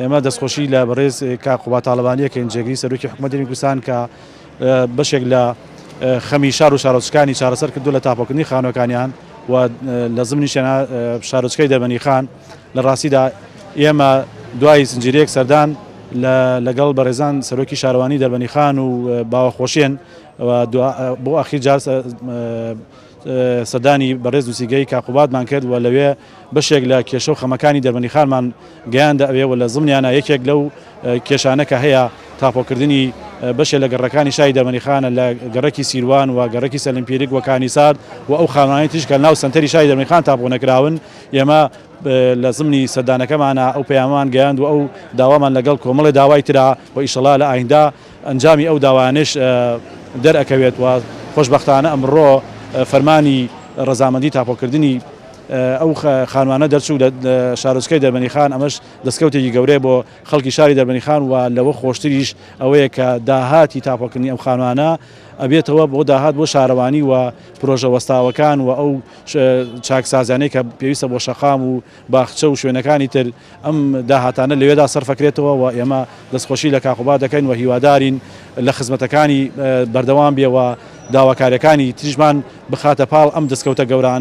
ئێمە دەستخۆشی لە بەڕێز کاقوبات تاالبانیەکەین جێگری سەرۆکی حکوومەتی کوردستان کە بەشێک لە خەمی شار و شارۆچکانی چارەسەر کردو لە تاپۆکردنی خانوەکانیان و لە زمانی شارۆچکەی دەربەنی خان لە ڕاستیدا ئێمە دوای زنجیرەیەک سەردان لەگەڵ بەڕێزان سەرۆکی شارەوانی دەربەنی خان و باوەخۆشیێن بۆ ئاخیر جار سەردانی بەڕێز دووسیگەی کاقوباتمان کرد و لەوێ بەشێک لە کێشە و خەمەکانی دەربەنی خانمان گەیاندا ئەوێ و لە زمانیانە یەکێک لەو کێشانە کە هەیە تاپۆکردنی بەشێک لە گەڕەکانی شای دەربەنی خانە لە گەڕەکی سیروان و گەڕەکی سەلمپیرک و کانیسار و ئەو خانوانی تریش کە ناو سنتەری شای دەربەنی خان تاپۆ نەکراون ئێمە لە زمانی سەردانەکەمانە ئەو پەیامان گەیاند و ئەو داوامان لەگەڵ کۆمەڵی داوای ترا و ئیشەڵا لە ئایندا ئەنجامی ئەو داوانش دەرئەکەوێت و خۆشبەختانە ئەمڕۆ فەرمانی ڕەزامەندی تاپۆکردنی ئەو خانوانە دەرچوو لە شارۆچکەی دەربەنی خان ئەمەش دەستکەوتێکی گەورەیە بۆ خەڵکی شاری دەربەنی خان و لەوە خۆشتریش ئەوەیە کە داهاتی تاپۆکردنی ئەم خانوانە ئەبێتەوە بۆ داهات بۆ شارەوانی و پرۆژە وەستاوەکان و ئەو چاکسازانەی کە پێویستە بۆ شەقام و باخچە و شوێنەکانی تر ئەم داهاتانە لەوێدا سەرفەکرێتەوە و ئێمە دەستخۆشی لە کاقوبات دەکەین و هیوادارین لە خزمەتەکانی بەردەوام بێ و داواکاریەکانی تریژمان بخاتە پاڵ ئەم دەستکەوتە گەوران.